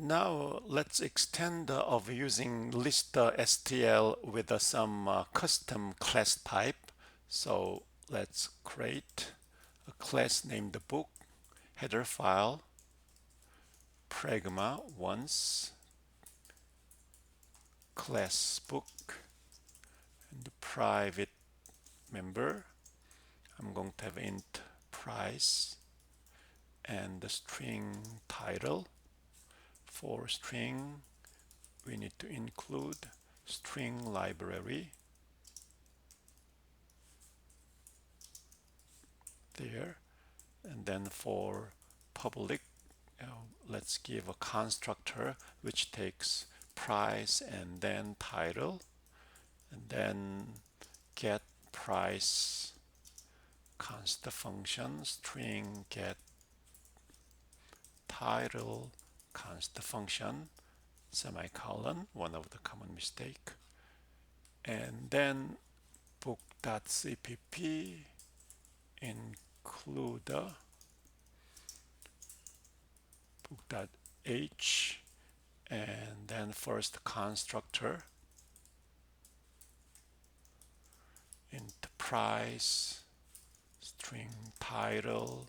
Now let's extend of using list STL with some custom class type. So let's create a class named book, header file, pragma once, class book, and the private member. I'm going to have int price and the string title. For string, we need to include string library there. And then for public, let's give a constructor which takes price and then title, and then get price const function string get title const function semicolon, one of the common mistake, and then book.cpp include book.h, and then first constructor int price string title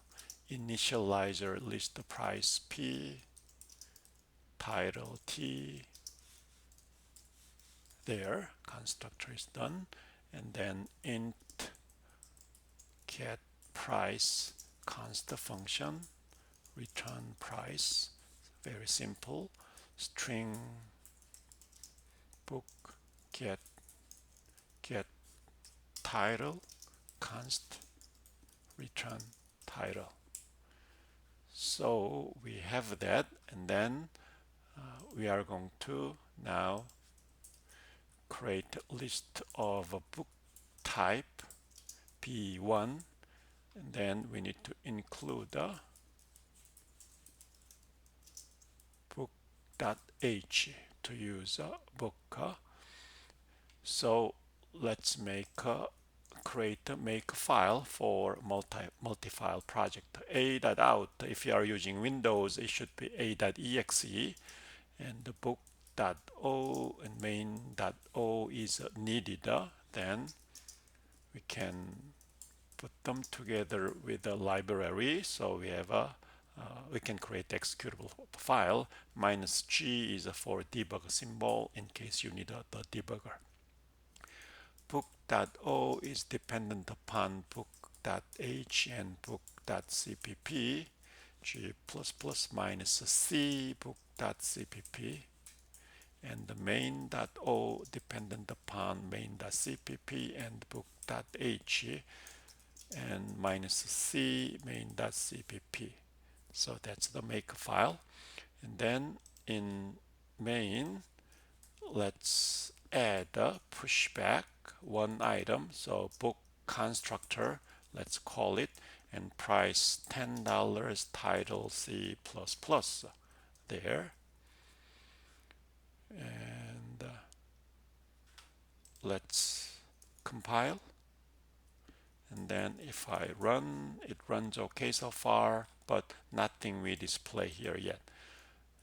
initializer list price p title t. There, constructor is done, and then int get price const function return price. Very simple. String book get title const return title. So we have that, and then we are going to now create a list of a book type B1, and then we need to include book.h to use book. So let's make a file for multi-file project. A.out, if you are using Windows, it should be a.exe, and the book.o and main.o is needed. Then we can put them together with a library. So we have we can create executable file. -g is for debug symbol in case you need the debugger. Book.o is dependent upon book.h and book.cpp. G++ -c book.cpp, and the main.o dependent upon main.cpp and book.h, and -c main.cpp. So that's the make file. And then in main, let's add a pushback one item. So book constructor, let's call it, and price $10 title C++ there. And let's compile, and then if I run, it runs okay so far, but nothing we display here yet.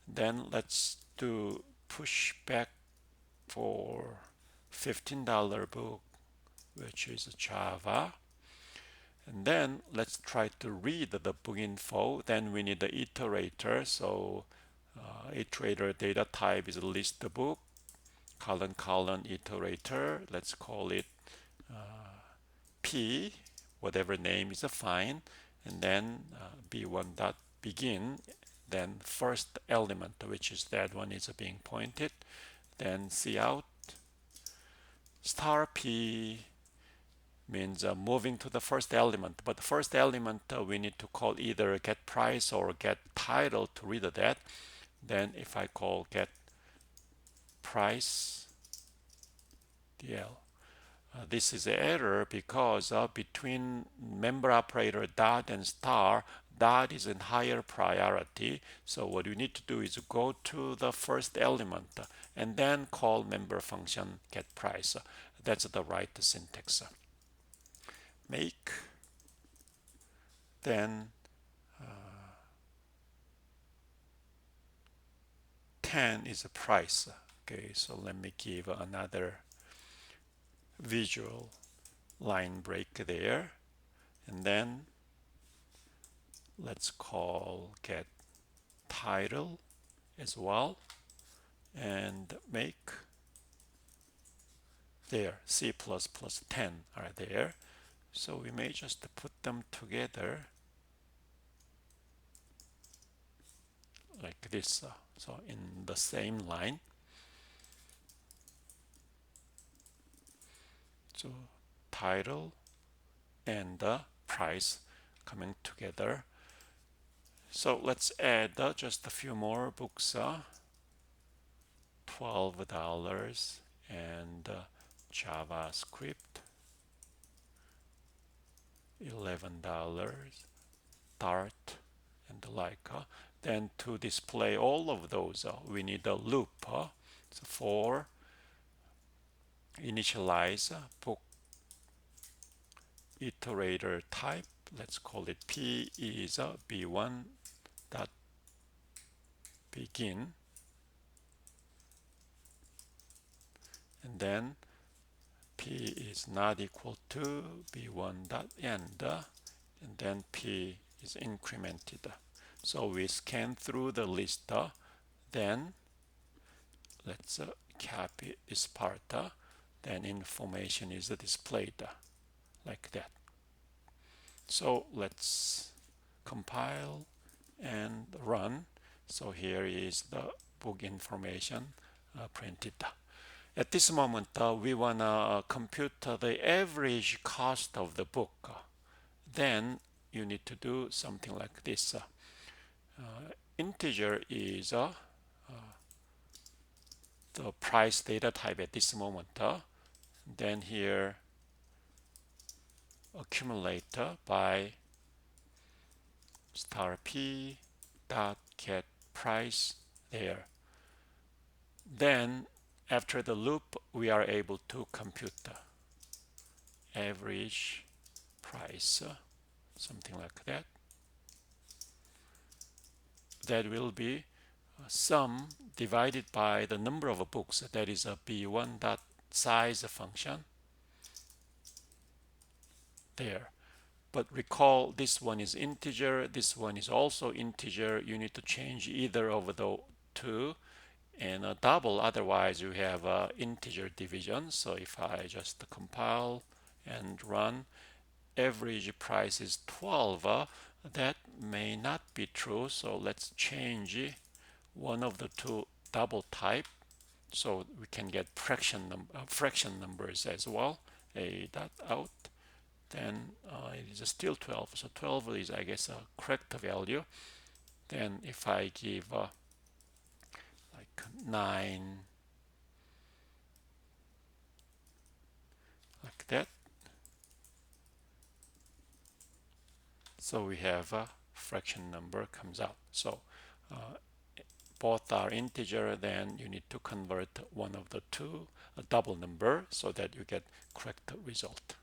Then let's do pushback for $15 book, which is Java. And then let's try to read the book info. Then we need the iterator. So iterator data type is list book, colon iterator. Let's call it P, whatever name is fine. And then B1 dot begin. Then first element, which is that one, is being pointed. Then cout star P means moving to the first element, but the first element we need to call either get price or get title to read that. Then if I call get price DL, this is an error because between member operator dot and star, dot is in higher priority. So what you need to do is go to the first element and then call member function get price. That's the right syntax. Make, then 10 is a price. Okay, so let me give another visual line break there, and then let's call get title as well, and make there C++ 10 are there. So we may just put them together like this. So in the same line. So title and the price coming together. So let's add just a few more books. $12 and JavaScript $11, Dart and the like. Then to display all of those, we need a loop. So for initialize book iterator type, let's call it P is B1 dot begin, and then P is not equal to B1 dot end, and then P is incremented. So we scan through the list, then let's copy this part, then information is displayed like that. So let's compile and run. So here is the book information printed. At this moment, we want to compute the average cost of the book. Then you need to do something like this. Integer is the price data type at this moment. Then here accumulate by star p dot get price there. Then after the loop, we are able to compute the average price, something like that. That will be sum divided by the number of books. That is a b1 dot size function there. But recall, this one is integer, this one is also integer. You need to change either of the two and a double, otherwise you have integer division. So if I just compile and run, average price is 12. That may not be true, so let's change one of the two double type so we can get fraction numbers as well. A dot out, then it is still 12. So 12 is, I guess, a correct value. Then if I give like 9, like that, so we have a fraction number comes out. So both are integer, then you need to convert one of the two, a double number, so that you get correct result.